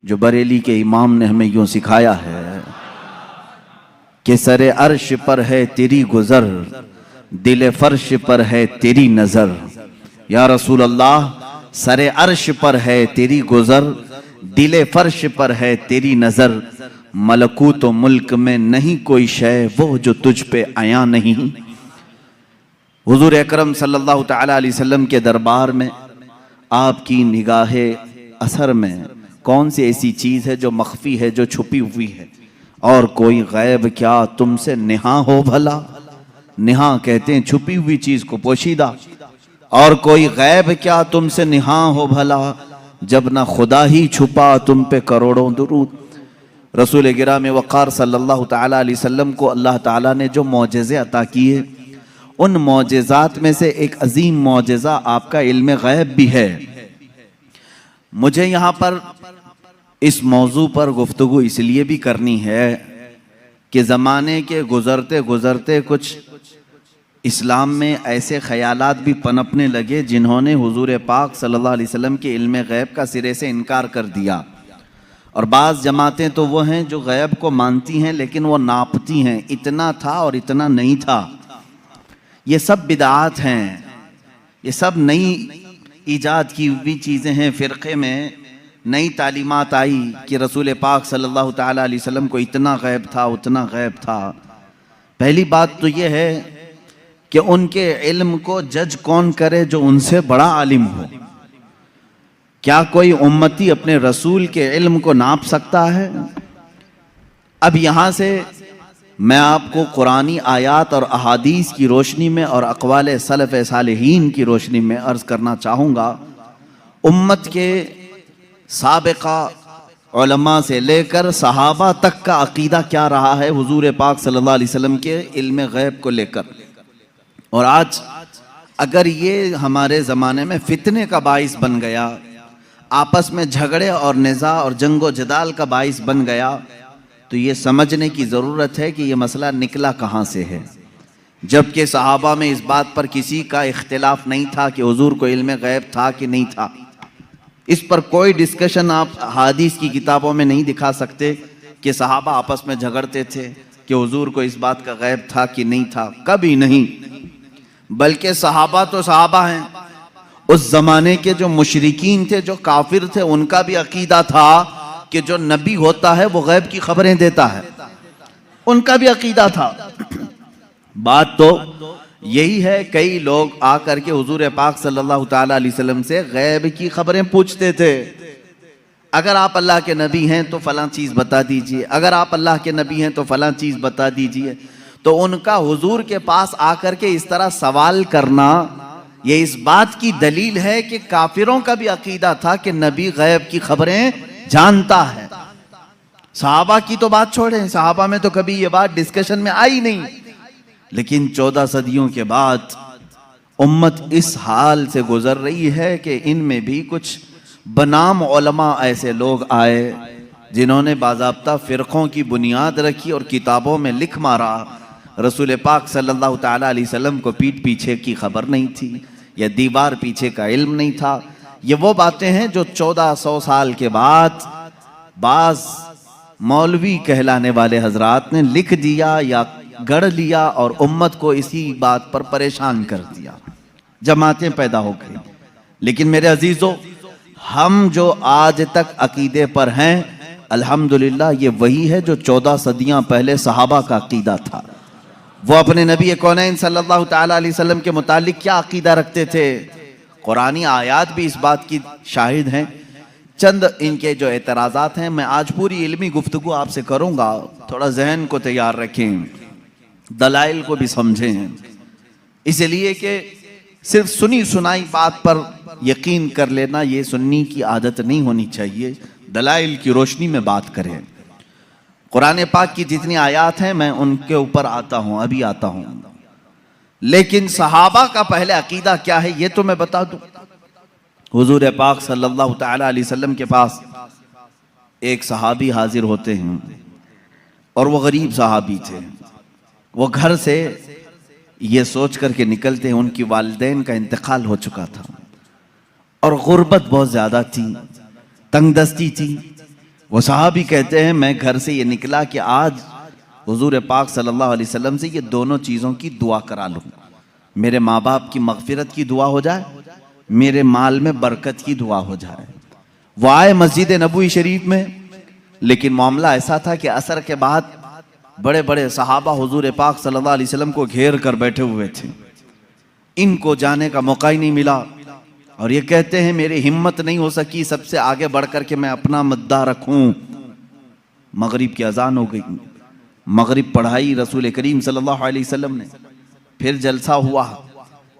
जो बरेली के इमाम ने हमें यूं सिखाया है कि सरे अर्श पर है तेरी गुजर, दिल फर्श पर है तेरी नजर। या रसूल अल्लाह, सरे अर्श पर है तेरी गुजर, दिल फर्श पर है तेरी नजर। मलकूत मुल्क में नहीं कोई शय वो जो तुझ पे आया नहीं। हुजूर अकरम सल्लल्लाहु तआला अलैहि वसल्लम के दरबार में आपकी निगाहे असर में कौन सी ऐसी चीज़ है जो मख्फी है, जो छुपी हुई है? और कोई गैब क्या तुमसे निहा हो भला? निहा कहते हैं छुपी हुई चीज़ को, पोशीदा। और कोई गैब क्या तुमसे निहा हो भला? जब ना खुदा ही छुपा तुम पे करोड़ों दुरूद। रसूल गिराम वक़ार सल्लल्लाहु तआला अलैहि वसल्लम को अल्लाह ताला ने जो मौजज़े अता किए, उन मौजज़ात में से एक अजीम मौजज़ा आपका इल्म गैब भी है। मुझे यहाँ पर इस मौजू पर गुफ्तगू इसलिए भी करनी है कि ज़माने के गुज़रते गुज़रते कुछ इस्लाम में ऐसे ख़यालात भी पनपने लगे जिन्होंने हुजूर पाक सल्लल्लाहु अलैहि वसल्लम के इल्म गैब का सिरे से इनकार कर दिया। और बाज़ जमातें तो वो हैं जो गैब को मानती हैं लेकिन वो नापती हैं, इतना था और इतना नहीं था। ये सब बिदआत हैं, ये सब नई ईजाद की हुई चीज़ें हैं। फ़िरक़े में नई तालीमात आई कि रसूल पाक सल्लल्लाहु तआला अलैहि वसल्लम को इतना गैब था, उतना गैब था। पहली बात तो ये है कि उनके इल्म को जज कौन करे जो उनसे बड़ा आलिम हो? क्या कोई उम्मती अपने रसूल के इल्म को नाप सकता है? अब यहाँ से मैं आपको कुरानी आयात और अहादीस की रोशनी में और अक़वाल सलफ़ सालिहीन की रोशनी में अर्ज़ करना चाहूँगा, उम्मत के साबिक़ा उलमा से लेकर सहाबा तक का अक़ीदा क्या रहा है हुजूर पाक सल्लल्लाहु अलैहि वसल्लम के इल्म गैब को लेकर। और आज अगर ये हमारे ज़माने में फितने का बाइस बन गया, आपस में झगड़े और निज़ा और जंगो जदाल का बाइस बन गया, तो ये समझने की ज़रूरत है कि ये मसला निकला कहाँ से है। जबकि सहाबा में इस बात पर किसी का इख्तिलाफ नहीं था कि हुजूर को इल्म गैब था कि नहीं था। इस पर कोई डिस्कशन आप हदीस की किताबों में नहीं दिखा सकते कि सहाबा आपस में झगड़ते थे कि हुजूर को इस बात का गैब था कि नहीं था, कभी नहीं। बल्कि सहाबा तो सहाबा हैं, उस ज़माने के जो मुशरिकीन थे, जो काफिर थे, उनका भी अकीदा था कि जो नबी होता है वो गैब की खबरें देता है, उनका भी अकीदा था। बात तो यही है, कई लोग आकर के हुजूर पाक सल्लल्लाहु तआला अलैहि वसल्लम से गैब की खबरें पूछते थे। अगर आप अल्लाह के नबी हैं तो फलां चीज़ बता दीजिए, अगर आप अल्लाह के नबी हैं तो फलां चीज़ बता दीजिए। तो उनका हुजूर के पास आकर के इस तरह सवाल करना, ये इस बात की दलील है कि काफिरों का भी अकीदा था कि नबी गैब की खबरें जानता है। सहाबा की तो बात छोड़ें, सहाबा में तो कभी ये बात डिस्कशन में आई नहीं। लेकिन 14 सदियों के बाद उम्मत इस हाल से गुजर रही है कि इनमें भी कुछ बनाम उलमा ऐसे लोग आए जिन्होंने बाज़ाब्ता फ़िरक़ों की बुनियाद रखी और किताबों में लिख मारा रसूल पाक सल्लल्लाहु तआला अलैहि वसल्लम को पीठ पीछे की खबर नहीं थी या दीवार पीछे का इल्म नहीं था। ये वो बातें हैं जो 1400 साल के बाद बाज़ मौलवी कहलाने वाले हजरात ने लिख दिया या गढ़ लिया और उम्मत को इसी बात पर परेशान कर दिया, जमातें पैदा हो गई। लेकिन मेरे अजीज़ों, हम जो आज तक अकीदे पर हैं, अल्हम्दुलिल्लाह ये वही है जो 14 सदियां पहले सहाबा का अकीदा था। वो अपने नबी कौनैन सल्लल्लाहु तआला अलैहि वसल्लम के मुतालिक क्या अकीदा रखते थे, कुरानी आयात भी इस बात की शाहिद हैं। चंद इनके जो एतराज़ात हैं, मैं आज पूरी इल्मी गुफ्तगू आपसे करूँगा, थोड़ा जहन को तैयार रखें, दलाइल को भी समझें, इसलिए कि सिर्फ सुनी सुनाई बात पर यकीन कर लेना ये सुन्नी की आदत नहीं होनी चाहिए। दलाइल की रोशनी में बात करें। कुरान पाक की जितनी आयात हैं मैं उनके ऊपर आता हूँ, अभी आता हूँ। लेकिन सहाबा का पहले अकीदा क्या है ये तो मैं बता दूँ। हुजूर पाक सल्लल्लाहु तआला अलैहि वसल्लम के पास एक सहाबी हाजिर होते हैं और वो गरीब सहाबी थे। वो घर से ये सोच करके निकलते हैं उनकी वालिदैन का इंतकाल हो चुका था और गुर्बत बहुत ज़्यादा थी, तंगदस्ती थी। वो सहाबी कहते हैं मैं घर से ये निकला कि आज हुजूर पाक सल्लल्लाहु अलैहि वसल्लम से ये दोनों चीज़ों की दुआ करा लूँ, मेरे माँ बाप की मगफिरत की दुआ हो जाए, मेरे माल में बरकत की दुआ हो जाए। वो आए मस्जिद नबवी शरीफ में, लेकिन मामला ऐसा था कि असर के बाद बड़े बड़े सहाबा हुजूर पाक सल्लल्लाहु अलैहि वसल्लम को घेर कर बैठे हुए थे, इनको जाने का मौका ही नहीं मिला। और ये कहते हैं मेरी हिम्मत नहीं हो सकी सबसे आगे बढ़कर के मैं अपना मुद्दा रखूं। मगरिब की अजान हो गई, मगरिब पढ़ाई रसूल करीम सल्लल्लाहु अलैहि वसल्लम ने, फिर जलसा हुआ,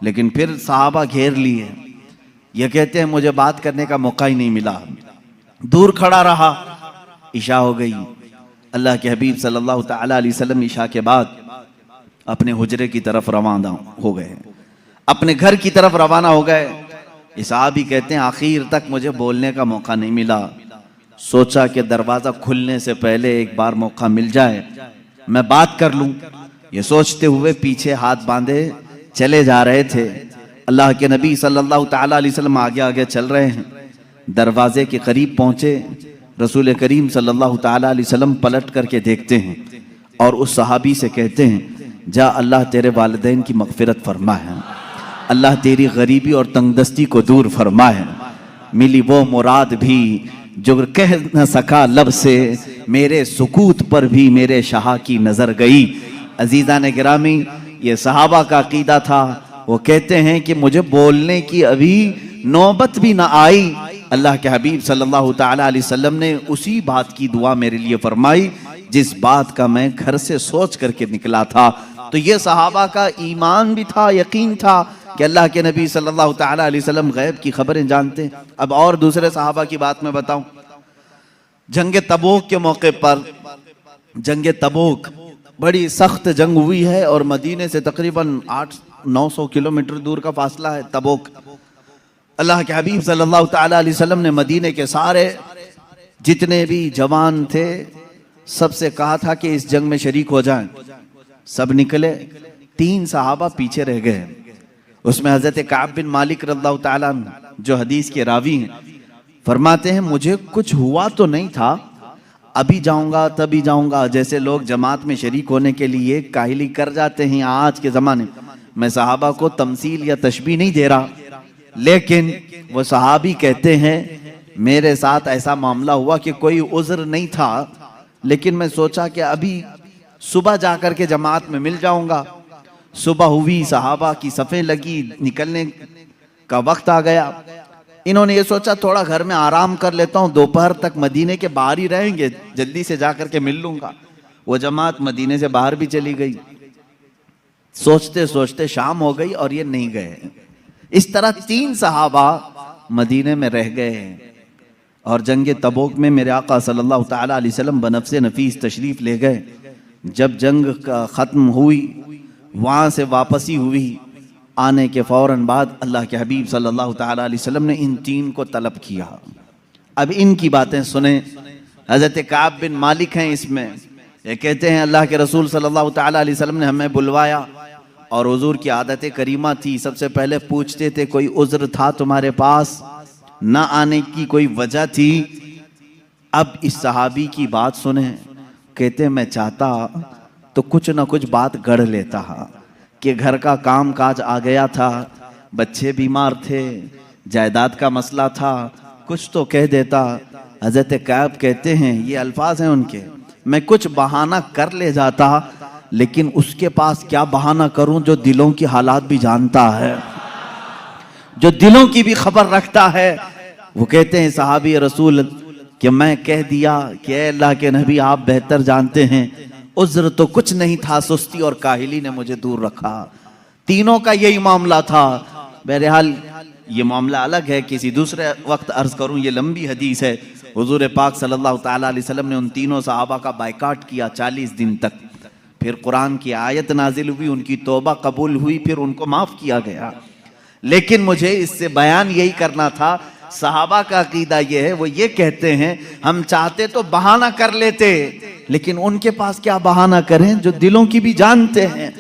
लेकिन फिर सहाबा घेर लिए। ये कहते हैं मुझे बात करने का मौका ही नहीं मिला, दूर खड़ा रहा। इशा हो गई, अल्लाह के हबीब सल्लल्लाहु तआला अलैहि वसल्लम इशा के बाद अपने हुजरे की तरफ रवाना हो गए, अपने घर की तरफ रवाना हो गए। ये सहाबी कहते हैं आखिर तक मुझे बोलने का मौका नहीं मिला, सोचा कि दरवाज़ा खुलने से पहले एक बार मौका मिल जाए मैं बात कर लूं। ये सोचते हुए पीछे हाथ बांधे चले जा रहे थे। अल्लाह के नबी सल्लल्लाहु तआला अलैहि वसल्लम आगे आगे चल रहे हैं। दरवाजे के करीब पहुंचे, रसूल करीम सल्लल्लाहु तआला अलैहि वसल्लम पलट करके देखते हैं और उस सहाबी से कहते हैं जा अल्लाह तेरे वालिदैन की मगफिरत फरमा है, अल्लाह तेरी गरीबी और तंगदस्ती को दूर फरमा है। मिली वो मुराद भी जो कह न सका लब से, मेरे सुकूत पर भी मेरे शाह की नजर गई। अजीज़ा ने गिरामी, ये सहाबा का अकीदा था। वो कहते हैं कि मुझे बोलने की अभी नौबत भी ना आई, अल्लाह के हबीब सल्लल्लाहु तआला अलैहि वसल्लम ने उसी बात की दुआ मेरे लिए फरमाई जिस बात का मैं घर से सोच करके निकला था। तो ये सहाबा का ईमान भी था, यकीन था कि अल्लाह के नबी सल्लल्लाहु तआला अलैहि वसल्लम गैब की खबरें जानते हैं। अब और दूसरे सहाबा की बात मैं बताऊं, जंग तबूक के मौके पर, जंग तबूक बड़ी सख्त जंग हुई है और मदीने से तकरीबन 800-900 किलोमीटर दूर का फासला है तबूक। अल्लाह के हबीब सल्लल्लाहु तआला अलैहि वसल्लम ने मदीने के सारे जितने भी जवान थे सबसे कहा था कि इस जंग में शरीक हो जाएं। सब निकले, 3 सहाबा पीछे रह गए। उसमें हजरत काब बिन मालिक रज़ियल्लाहु ताला अन्हु जो हदीस के रावी हैं, फरमाते हैं मुझे कुछ हुआ तो नहीं था, अभी जाऊंगा तभी जाऊंगा, जैसे लोग जमात में शरीक होने के लिए काहिली कर जाते हैं आज के ज़माने में। मैं सहाबा को तमसील या तशबीह नहीं दे रहा, लेकिन वो सहाबी कहते हैं मेरे साथ ऐसा मामला हुआ कि कोई उज़्र नहीं था, लेकिन मैं सोचा कि अभी सुबह जाकर के जमात में मिल जाऊंगा। सुबह हुई, सहाबा की सफ़ें लगी, निकलने का वक्त आ गया। इन्होंने ये सोचा थोड़ा घर में आराम कर लेता हूँ, दोपहर तक मदीने के बाहर ही रहेंगे, जल्दी से जाकर के मिल लूंगा। वो जमात मदीने से बाहर भी चली गई। सोचते सोचते शाम हो गई और ये नहीं गए। इस तरह 3 सहाबा मदीने में रह गए और जंग तबूक में मेरे आका सल्लल्लाहु तआला अलैहि वसल्लम बनफ्से नफीस तशरीफ ले गए। जब जंग का ख़त्म हुई, वहाँ से वापसी हुई, आने के फ़ौरन बाद अल्लाह के हबीब सल्लल्लाहु तआला अलैहि वसल्लम ने इन 3 को तलब किया। अब इनकी बातें सुने। हज़रत काब बिन मालिक हैं इसमें। ये कहते हैं अल्लाह के रसूल सल्लल्लाहु तआला अलैहि वसल्लम ने हमें बुलवाया और हुजूर की आदत करीमा थी, सबसे पहले पूछते थे कोई उज़्र था तुम्हारे पास, ना आने की कोई वजह थी। अब इस सहाबी की बात सुने, कहते मैं चाहता तो कुछ ना कुछ बात गढ़ लेता कि घर का काम काज आ गया था, बच्चे बीमार थे, जायदाद का मसला था, कुछ तो कह देता। हज़रत काब कहते हैं, ये अल्फाज हैं उनके, मैं कुछ बहाना कर ले जाता, लेकिन उसके पास क्या बहाना करूं जो दिलों की हालात भी जानता है, जो दिलों की भी खबर रखता है। वो कहते हैं सहाबी रसूल कि मैं कह दिया कि अल्लाह के नबी आप बेहतर जानते हैं, उज़्र तो कुछ नहीं था, सुस्ती और काहिली ने मुझे दूर रखा। तीनों का यही मामला था। बहरहाल ये मामला अलग है, किसी दूसरे वक्त अर्ज करूं, ये लंबी हदीस है। हुजूर पाक सल्लल्लाहु तआला अलैहि वसल्लम ने उन तीनों सहाबा का बायकाट किया 40 दिन तक। फिर कुरान की आयत नाजिल हुई, उनकी तौबा कबूल हुई, फिर उनको माफ किया गया। लेकिन मुझे इससे बयान यही करना था, सहाबा का अकीदा ये है, वो ये कहते हैं हम चाहते तो बहाना कर लेते, लेकिन उनके पास क्या बहाना करें जो दिलों की भी जानते हैं।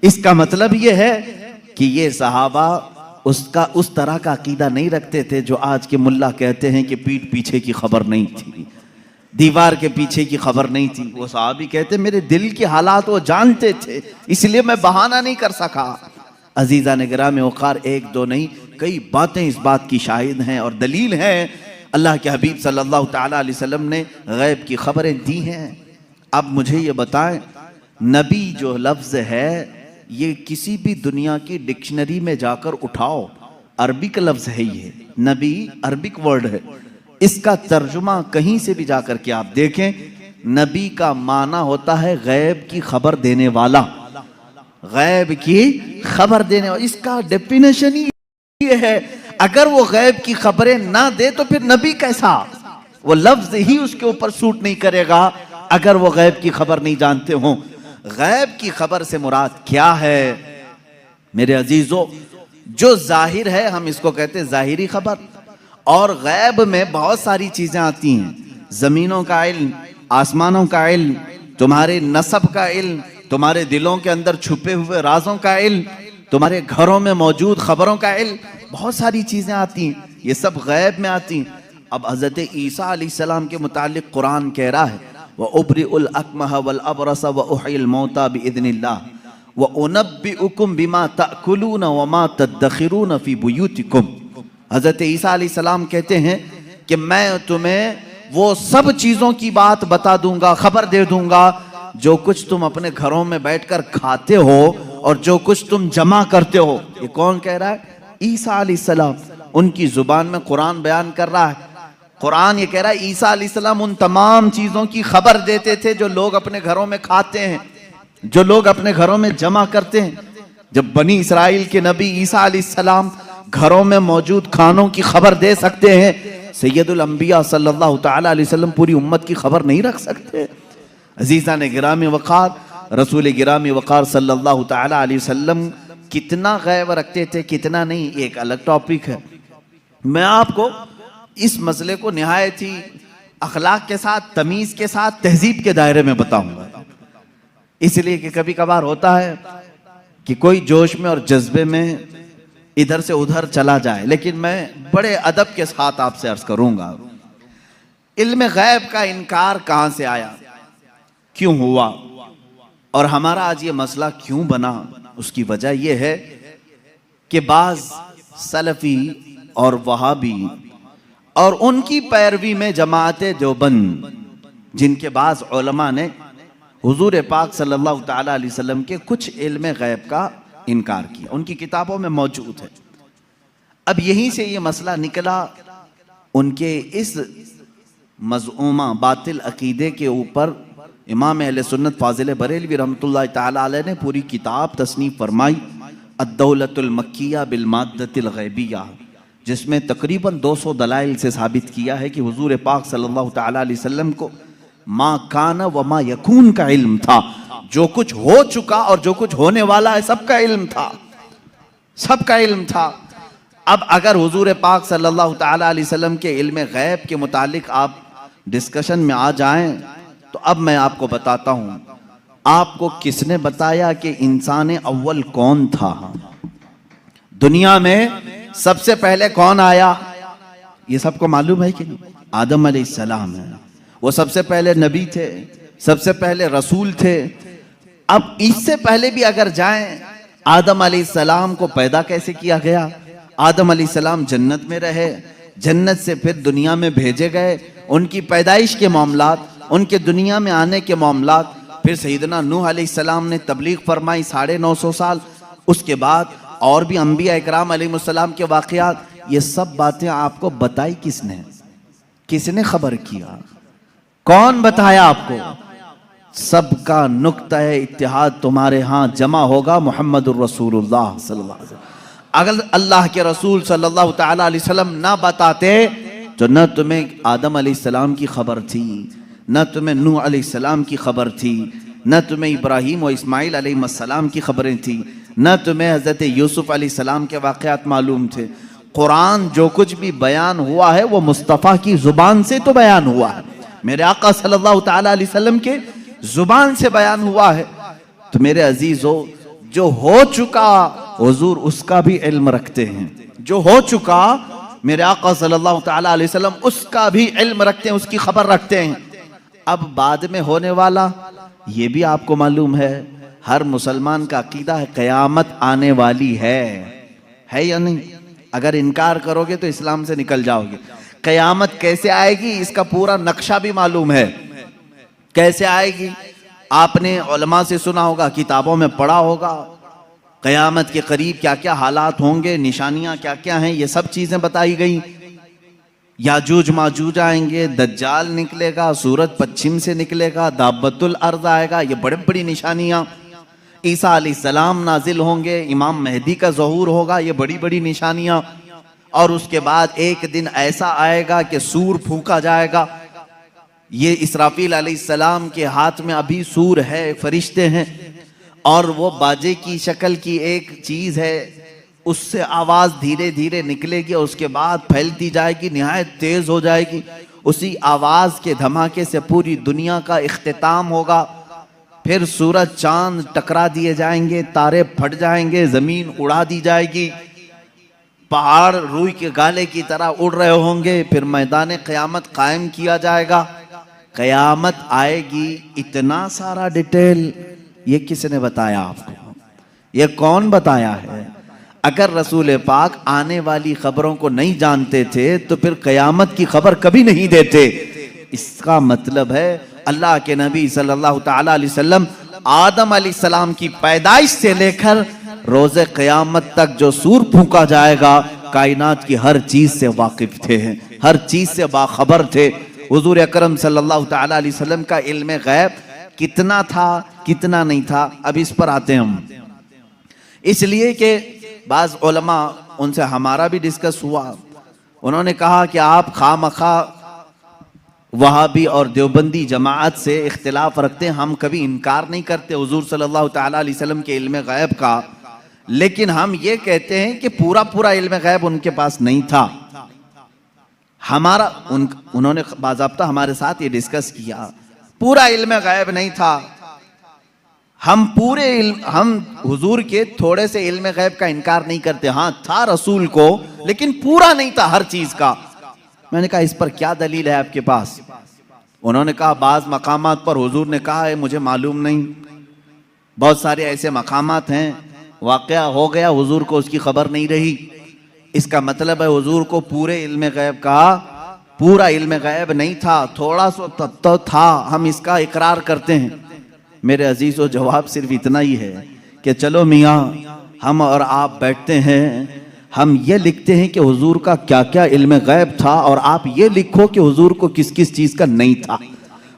इसका मतलब ये है कि ये सहाबा उसका उस तरह का अकीदा नहीं रखते थे जो आज के मुल्ला कहते हैं कि पीठ पीछे की खबर नहीं थी। दीवार के पीछे की खबर नहीं थी। वो सहाबी कहते मेरे दिल के हालात वो जानते थे, इसलिए मैं बहाना नहीं कर सका। अजीजा ने गिरामी वक़ार, एक दो नहीं कई बातें इस बात की शाहिद हैं और दलील हैं। अल्लाह के हबीब सल्लल्लाहु ताला अलैहि वसल्लम ने गैब की खबरें दी हैं। अब मुझे ये बताएं, नबी जो लफ्ज़ है ये किसी भी दुनिया की डिक्शनरी में जाकर उठाओ, अरबिक लफ्ज़ है ये, नबी अरबिक वर्ड है। इसका तर्जुमा कहीं से भी जाकर के आप देखें, नबी का माना होता है गैब की खबर देने वाला, गैब की खबर देने वाला। इसका डेफिनेशन ही ये है, अगर वो गैब की खबरें ना दे तो फिर नबी कैसा? वो लफ्ज ही उसके ऊपर सूट नहीं करेगा अगर वो गैब की खबर नहीं जानते हो। गैब की खबर से मुराद क्या है मेरे अजीजों? जो जाहिर है हम इसको कहते हैं जाहिरी खबर, और गैब में बहुत सारी चीजें आती हैं। जमीनों का इल्म, आसमानों का इल्म, तुम्हारे नसब का इल्म, तुम्हारे दिलों के अंदर छुपे हुए राजों का इल्म, तुम्हारे घरों में मौजूद खबरों का इल्म, बहुत सारी चीजें आती हैं, ये सब गैब में आती हैं। अब हजरत ईसा अलैहिस्सलाम के मुतालिक कुरान कह रहा है व उब्रिउल अकमह वल अबरस व उहिल मौता बिइज़्निल्लाह व उनब्बिउकुम बिमा ताकुलून व मा तदखिरून फी बुयूतिकुम। हजरत ईसा अलैहिस्सलाम कहते हैं कि मैं तुम्हें वो सब चीजों की बात बता दूंगा, खबर दे दूंगा जो कुछ तुम अपने घरों में बैठकर खाते हो और जो कुछ तुम जमा करते हो। ये कौन कह रहा है? ईसा अलैहिस्सलाम। उनकी जुबान में कुरान बयान कर रहा है। कुरान ये कह रहा है ईसा अलैहिस्सलाम उन तमाम चीजों की खबर देते थे जो लोग अपने घरों में खाते हैं, जो लोग अपने घरों में जमा करते हैं। जब बनी इसराइल के नबी ईसा अलैहिस्सलाम घरों में मौजूद खानों की खबर दे सकते हैं, सैयदुल अंबिया सल्लल्लाहु ताला अलैहि वसल्लम पूरी उम्मत की खबर नहीं रख सकते? अजीज़ा ने गिरामी वक़ार, रसूल गिरामी वक़ार सल्लल्लाहु ताला अलैहि वसल्लम कितना गैब रखते थे कितना नहीं, एक अलग टॉपिक है। मैं आपको इस मसले को निहायत ही अखलाक के साथ, तमीज़ के साथ, तहजीब के दायरे में बताऊंगा, इसलिए कि कभी कभार होता है कि कोई जोश में और जज्बे में इधर से उधर चला जाए, लेकिन मैं बड़े अदब के साथ आपसे अर्ज करूंगा, इल्म गैब का इनकार कहां से आया, क्यों हुआ, और हमारा आज ये मसला क्यों बना? उसकी वजह यह है कि बाज सलफी और वहाबी और उनकी पैरवी में जमाअते देवबंद, जिनके बाज उलमा ने हुजूर पाक सल्लल्लाहु ताला अलैहि वसल्लम के कुछ इल्म गैब का इनकार किया, उनकी किताबों में मौजूद है। अब यहीं से ये मसला निकला, उनके इस मज़ऊमा बातिल अकीदे के ऊपर इमाम अहले सुन्नत फाजिल बरेलवी रहमतुल्लाह ताला अलैह ने पूरी किताब तसनीफ फरमाई, अद्दौलतुल मक्किया बिल माद्दतिल गैबिया, जिसमें तकरीबन 200 दलाइल से साबित किया है कि हुजूर पाक सल्लल्लाहु ताला अलैहि वसल्लम को मा कान व मा यकून का इल्म था, जो कुछ हो चुका और जो कुछ होने वाला है सबका इल्म था, सबका इल्म था। अब अगर हुजूर पाक सल्लल्लाहु ताला अलैहि वसल्लम के इल्म गैब के मुतालिक आप डिस्कशन में आ जाएं, तो अब मैं आपको बताता हूं, आपको किसने बताया कि इंसान अव्वल कौन था? दुनिया में सबसे पहले कौन आया? ये सबको मालूम है कि नहीं? आदम अलैहिस्सलाम है। वो सबसे पहले नबी थे, सबसे पहले रसूल थे। अब इससे पहले भी अगर जाएं, आदम अलैहिस्सलाम को पैदा कैसे किया गया? आदम अलैहिस्सलाम जन्नत में रहे, जन्नत से फिर दुनिया में भेजे गए, उनकी पैदाइश के मामलात, उनके दुनिया में आने के मामलात, फिर सैयदना नूह अलैहिस्सलाम ने तबलीग फरमाई 950 साल, उसके बाद और भी अंबिया इकराम अलैहिस्सलाम के वाक़यात, ये सब बातें आपको बताई किसने? किसने खबर किया? कौन बताया आपको? सबका नुक्ता इत्तिहाद तुम्हारे यहाँ जमा होगा मुहम्मदुर रसूलुल्लाह सल्लल्लाहु अलैहि वसल्लम। अगर अल्लाह के रसूल सल्लल्लाहु ताला अलैहि वसल्लम ना बताते तो न तुम्हें आदम अलैहिस्सलाम की खबर थी, न तुम्हें नूह अलैहिस्सलाम की खबर थी, न तुम्हें इब्राहीम और इस्माइल अलैहिस्सलाम की खबरें थी, न तुम्हें हज़रत यूसुफ अलैहिस्सलाम के वाक़यात मालूम थे। कुरान जो कुछ भी बयान हुआ है वो मुस्तफ़ा की ज़ुबान से तो बयान हुआ है, मेरे आका सल्लल्लाहु ताला अलैहि वसल्लम के ज़ुबान से बयान हुआ है। तो मेरे अजीज़ों, जो हो चुका हुजूर उसका भी इल्म रखते हैं, जो हो चुका मेरे आका सल्लल्लाहु ताला अलैहि वसल्लम उसका भी इल्म रखते हैं, उसकी खबर रखते हैं। अब बाद में होने वाला ये भी आपको मालूम है। हर मुसलमान का अकीदा है क़यामत आने वाली है या नहीं? अगर इनकार करोगे तो इस्लाम से निकल जाओगे। क़यामत कैसे आएगी इसका पूरा नक्शा भी मालूम है। कैसे आएगी आपने उलमा से सुना होगा, किताबों में पढ़ा होगा। क़यामत के करीब क्या क्या हालात होंगे, निशानियां क्या क्या हैं, ये सब चीजें बताई गई। याजूज माजूज आएंगे, दज्जाल निकलेगा, सूरज पश्चिम से निकलेगा, दाब्बतुल अर्ज़ आएगा, ये बड़ी बड़ी निशानियां। ईसा अलैहिस्सलाम नाजिल होंगे, इमाम मेहदी का ज़हूर होगा, ये बड़ी बड़ी निशानियां। और उसके बाद एक दिन ऐसा आएगा कि सूर फूका जाएगा। ये इसराफील अलैहिस्सलाम के हाथ में अभी सूर है, फरिश्ते हैं, और वो बाजे की शक्ल की एक चीज है, उससे आवाज धीरे धीरे निकलेगी और उसके बाद फैलती जाएगी, निहायत तेज हो जाएगी। उसी आवाज के धमाके से पूरी दुनिया का इख्तिताम होगा। फिर सूरज चांद टकरा दिए जाएंगे, तारे फट जाएंगे, जमीन उड़ा दी जाएगी, पहाड़ रूई के गाले की तरह उड़ रहे होंगे। फिर मैदान क़यामत कायम किया जाएगा। क़यामत आएगी, इतना सारा डिटेल ये किसने बताया आपको? ये कौन बताया है? अगर रसूल पाक आने वाली खबरों को नहीं जानते थे तो फिर क़यामत की खबर कभी नहीं देते। इसका मतलब है अल्लाह के नबी सल्लल्लाहु तआला अलैहि वसल्लम आदम अलैहिस्सलाम की पैदाइश से लेकर रोज़े क़यामत तक जो सूर फूंका जाएगा, कायनात की हर चीज से वाकिफ थे, हर चीज से बाखबर थे। हुजूर अकरम सल्लल्लाहु तआला अलैहि वसल्लम का इल्म गैब कितना था, कितना नहीं था, अब इस पर आते हैं हम। इसलिए कि बाज़ उलमा, उनसे हमारा भी डिस्कस हुआ, उन्होंने कहा कि आप खामखा वहाबी और देवबंदी जमात से इख्तिलाफ रखते हैं। हम कभी इनकार नहीं करते हुजूर सल्लल्लाहु तआला अलैहि वसल्लम के इल्म गैब का, लेकिन हम ये कहते हैं कि पूरा पूरा इल्म गैब उनके पास नहीं था। हमारा उन्होंने बाज़ाब्ता हमारे साथ ये डिस्कस किया, पूरा इल्म गैब नहीं था। हम हम हुजूर के थोड़े से इल्म गैब का इनकार नहीं करते। हाँ था रसूल को, लेकिन पूरा नहीं था हर चीज का। मैंने कहा इस पर क्या दलील है आपके पास? उन्होंने कहा बाज मकामात पर हुजूर ने कहा है मुझे मालूम नहीं। बहुत सारे ऐसे मकामात हैं वाक़या हो गया, हुजूर को उसकी खबर नहीं रही। इसका मतलब है हुजूर को पूरे इल्म गैब का पूरा इल्म गैब नहीं था, थोड़ा सा तो था। हम इसका इकरार करते हैं। मेरे अजीज़ों, जवाब सिर्फ इतना ही है कि चलो मियाँ, हम और आप बैठते हैं, हम ये लिखते हैं कि हुजूर का क्या क्या इल्म गैब था, और आप ये लिखो कि हुजूर को किस किस चीज का नहीं था।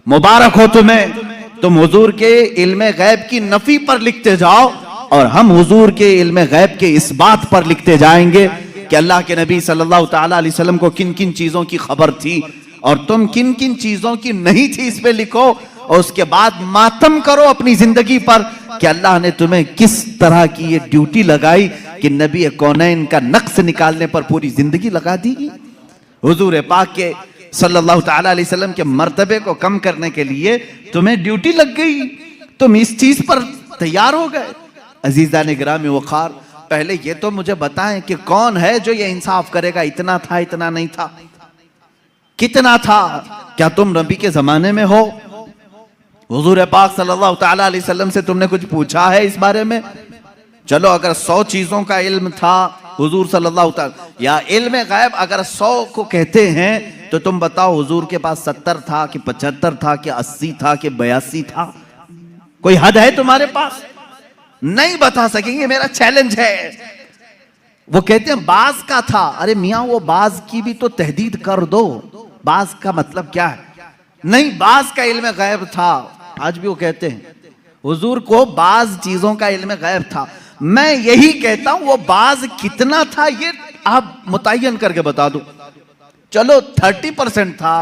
मुबारक हो तुम्हें, तुम हुजूर के इल्म गैब की नफी पर लिखते जाओ और हम हुजूर के इल्म गैब के इस बात पर लिखते जाएंगे कि अल्लाह के नबी सल्लल्लाहु तआला अलैहि वसल्लम को किन किन चीजों की खबर थी और तुम किन किन चीजों की नहीं थी, इस पे लिखो। और उसके बाद मातम करो अपनी जिंदगी पर कि अल्लाह ने तुम्हें किस तरह की ये ड्यूटी लगाई कि नबी कौनैन का नक्श निकालने पर पूरी जिंदगी लगा दी। हुजूर पाक के सल्लल्लाहु तआला अलैहि वसल्लम के मर्तबे को कम करने के लिए तुम्हें ड्यूटी लग गई, तुम इस चीज पर तैयार हो गए। अजीजा ने गिरामी वक़ार, पहले ये तो मुझे बताएं कि कौन है जो ये इंसाफ करेगा, इतना था इतना नहीं था, कितना था? क्या तुम नबी के जमाने में हो? हुजूर पाक सल्लल्लाहु तआला अलैहि वसल्लम से तुमने कुछ पूछा है इस बारे में? चलो अगर 100 चीजों का इल्म था हुजूर सल्लल्लाहु तआला, या इल्म गैब अगर 100 को कहते हैं तो तुम बताओ हुजूर के पास 70 था कि 75 था कि 80 था कि 82 था? कोई हद है तुम्हारे पास? नहीं बता सकेंगे, मेरा चैलेंज है। वो कहते हैं बाज का था। अरे मियां, वो बाज की भी तो तहदीद कर दो, बाज का मतलब क्या है? नहीं, बाज का इल्म गैब था। आज भी वो कहते हैं हुजूर को बाज चीजों का इल्म गैब था। मैं यही कहता हूं वो बाज कितना था ये आप मुतय्यन करके बता दो। चलो 30% था,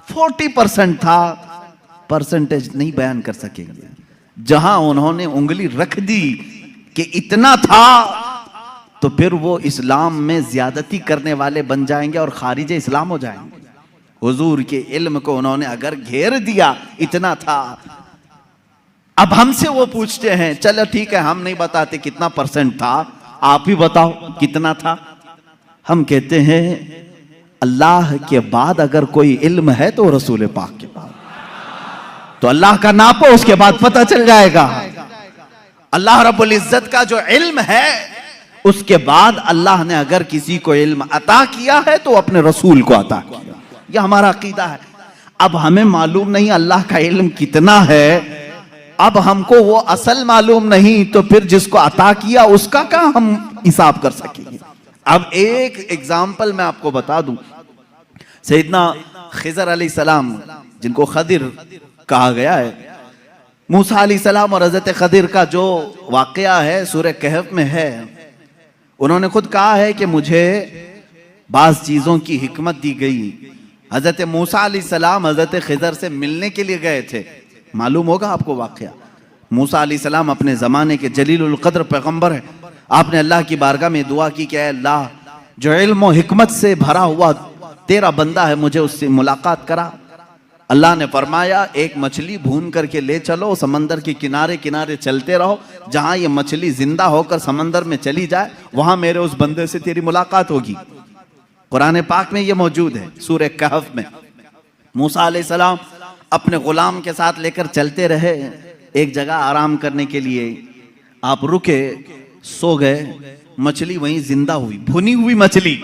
40% था, परसेंटेज नहीं बयान कर सकेंगे। जहां उन्होंने उंगली रख दी कि इतना था, तो फिर वो इस्लाम में ज्यादती करने वाले बन जाएंगे और खारिज इस्लाम हो जाएंगे। हुजूर के इल्म को उन्होंने अगर घेर दिया इतना था। अब हमसे वो पूछते हैं, चलो ठीक है हम नहीं बताते कितना परसेंट था, आप ही बताओ कितना था। हम कहते हैं अल्लाह के बाद अगर कोई इल्म है तो रसूल पाक के पास। तो अल्लाह का नापो, उसके बाद पता चल जाएगा। अल्लाह रब्बुल इज्जत का जो इल्म है, उसके बाद अल्लाह ने अगर किसी को इल्म अता किया है तो अपने रसूल को अता किया। यह हमारा अकीदा है। अब हमें मालूम नहीं अल्लाह का इल्म कितना है, अब हमको वो असल मालूम नहीं, तो फिर जिसको अता किया उसका क्या हम हिसाब कर सकेंगे। अब एक एग्जाम्पल मैं आपको बता दूं, सैयदना खिजर अलैहिस्सलाम, जिनको खदिर कहा गया है, मूसा अलैहिस्सलाम और हजरत खदिर का जो वाकया है सूरह कहफ में है। उन्होंने खुद कहा है कि मुझे बाज चीजों की हिकमत दी गई। हजरत मूसा अलैहिस्सलाम हजरत खिजर से मिलने के लिए गए थे, मालूम होगा आपको वाकया। मूसा अलैहिस्सलाम अपने ज़माने के जलीलुल क़द्र पैगंबर है। आपने अल्लाह की बारगाह में दुआ की कि अल्लाह, जो इल्म और हिकमत से भरा हुआ तेरा बंदा है, मुझे उससे मुलाकात करा। अल्लाह ने फरमाया, एक मछली भून करके ले चलो, समंदर के किनारे किनारे चलते रहो, जहां ये मछली जिंदा होकर समंदर में चली जाए वहां मेरे उस बंदे से तेरी मुलाकात होगी। कुरान पाक में ये मौजूद है सूरह कहफ में। मूसा अलैहिस्सलाम अपने गुलाम के साथ लेकर चलते रहे एक जगह आराम करने के लिए। आप रुके, सो गए, मछली वहीं जिंदा हुई, भुनी हुई मछली,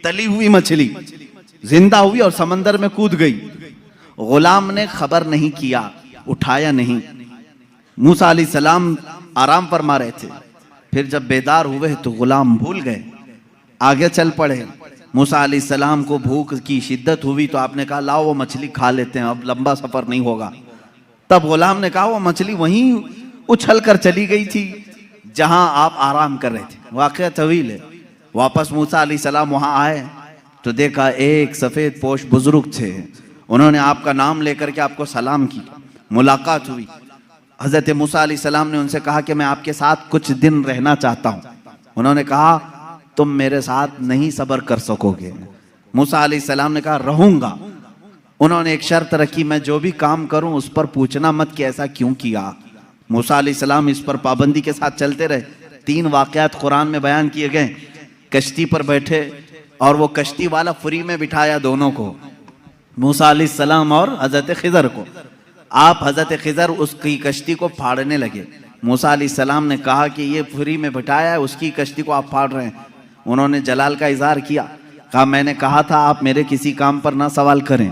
तली हुई मछली जिंदा हुई और समंदर में कूद गई। गुलाम ने खबर नहीं किया, उठाया नहीं। मूसा अलैहिस्सलाम आराम फरमा रहे थे, फिर जब बेदार हुए तो गुलाम भूल गए, आगे चल पड़े। मूसा अलैहिस्सलाम को भूख की शिद्दत हुई तो आपने कहा लाओ वो मछली खा लेते हैं, अब लंबा सफर नहीं होगा। तब गुलाम ने कहा वो मछली वहीं उछल कर चली गई थी जहां आप आराम कर रहे थे। वाकया तवील है। वापस मूसा अलैहिस्सलाम वहां आए तो देखा एक सफेद पोश बुजुर्ग थे। उन्होंने आपका नाम लेकर के आपको सलाम की, मुलाकात हुई। हजरत मूसा अलैहिस्सलाम ने उनसे कहा कि मैं आपके साथ कुछ दिन रहना चाहता हूं। उन्होंने कहा तुम मेरे साथ नहीं सब्र कर सकोगे। मूसा अलैहिस्सलाम ने कहा रहूंगा। उन्होंने एक शर्त रखी, मैं जो भी काम करूं उस पर पूछना मत कि ऐसा क्यों किया। मूसा अलैहिस्सलाम इस पर पाबंदी के साथ चलते रहे। 3 वाकयात कुरान में बयान किए गए। कश्ती पर बैठे और वो कश्ती वाला फ्री में बिठाया दोनों को, मूसा अलैहिस्सलाम और हजरत खिजर को। आप हजरत खिजर उसकी कश्ती को फाड़ने लगे। मूसा अलैहिस्सलाम ने कहा कि ये फ्री में बिठाया है, उसकी कश्ती को आप फाड़ रहे हैं। उन्होंने जलाल का इजहार किया, कहा मैंने कहा था आप मेरे किसी काम पर ना सवाल करें।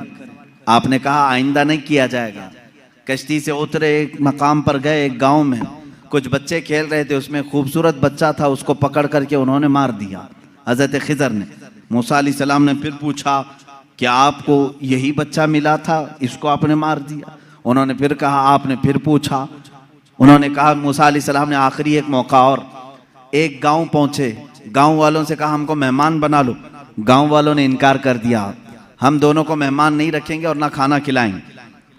आपने कहा आइंदा नहीं किया जाएगा। कश्ती से उतरे, एक मकाम पर गए, एक गांव में कुछ बच्चे खेल रहे थे, उसमें खूबसूरत बच्चा था, उसको पकड़ करके उन्होंने मार दिया हजरत खिजर ने। मूसा अलैहिस्सलाम ने फिर पूछा कि आपको यही बच्चा मिला था, इसको आपने मार दिया? उन्होंने फिर कहा, आपने फिर पूछा। उन्होंने कहा मूसा अलैहिस्सलाम ने आखिरी एक मौका और, एक गांव पहुंचे, गांव वालों से कहा हमको मेहमान बना लो। गांव वालों ने इनकार कर दिया, हम दोनों को मेहमान नहीं रखेंगे और ना खाना खिलाएंगे।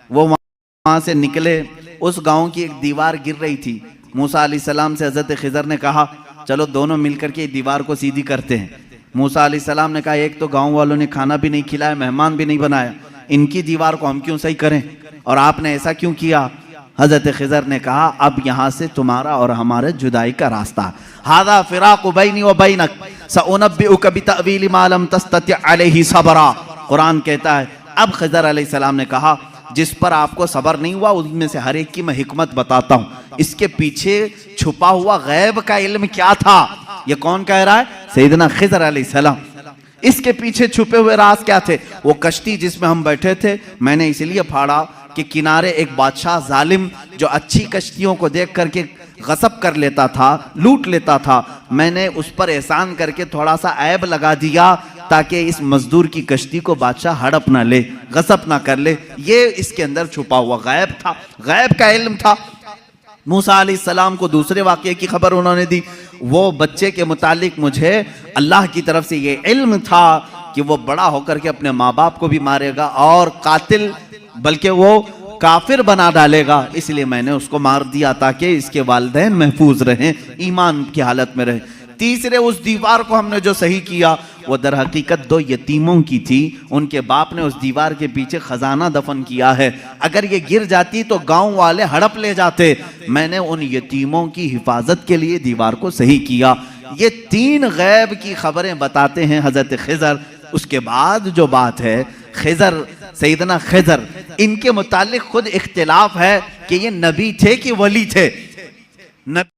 वो वहां से निकले, उस गांव की एक दीवार गिर रही थी। मूसा अलैहिस्सलाम से हजरत खिजर ने कहा चलो दोनों मिलकर के दीवार को सीधी करते हैं। मूसा अलैहिस्सलाम ने कहा एक तो गांव वालों ने खाना भी नहीं खिलाया, मेहमान भी नहीं बनाया, इनकी दीवार को हम क्यों सही करें, और आपने ऐसा क्यों किया? हजरत खिजर ने कहा अब यहाँ से तुम्हारा और हमारे जुदाई का रास्ता। हादा फिराक़ु बैनी व बैनक सउनब्बिउक बितअवील मा लम तस्तति अलैहि सबरा। कुरान कहता है अब खिजर अलैहिस्सलाम ने कहा जिस पर आपको सबर नहीं हुआ उनमें से हर एक की मैं हिकमत बताता हूँ। इसके पीछे छुपा हुआ गैब का इल्म क्या था? ये कौन कह रहा है? सैयदना खिजर अलैहिस्सलाम। इसके पीछे छुपे हुए राज क्या थे? वो कश्ती जिसमें हम बैठे थे, मैंने इसलिए फाड़ा कि किनारे एक बादशाह जालिम जो अच्छी कश्तियों को देख करके गसब कर लेता था, लूट लेता था, मैंने उस पर एहसान करके थोड़ा सा ऐब लगा दिया ताकि इस मजदूर की कश्ती को बादशाह हड़प ना ले, गसब ना कर ले। ये इसके अंदर छुपा हुआ गैब था, गैब का इल्म था। मूसा अलैहिस्सलाम को दूसरे वाक़ये की खबर उन्होंने दी। वो बच्चे के मुतालिक मुझे अल्लाह की तरफ से ये इल्म था कि वो बड़ा होकर के अपने माँ बाप को भी मारेगा और कातिल बल्कि वो काफिर बना डालेगा, इसलिए मैंने उसको मार दिया ताकि इसके वालिदैन महफूज रहें, ईमान की हालत में रहें। तीसरे, उस दीवार को हमने जो सही किया वो दर हकीकत 2 यतीमों की थी। उनके बाप ने उस दीवार के पीछे खजाना दफन किया है, अगर ये गिर जाती तो गांव वाले हड़प ले जाते। मैंने उन यतीमों की हिफाजत के लिए दीवार को सही किया। ये 3 गैब की खबरें बताते हैं हजरत खिजर। उसके बाद जो बात है खिजर, सैयदना खिजर, इनके मुतालिक खुद इख्तिलाफ है कि ये नबी थे कि वली थे।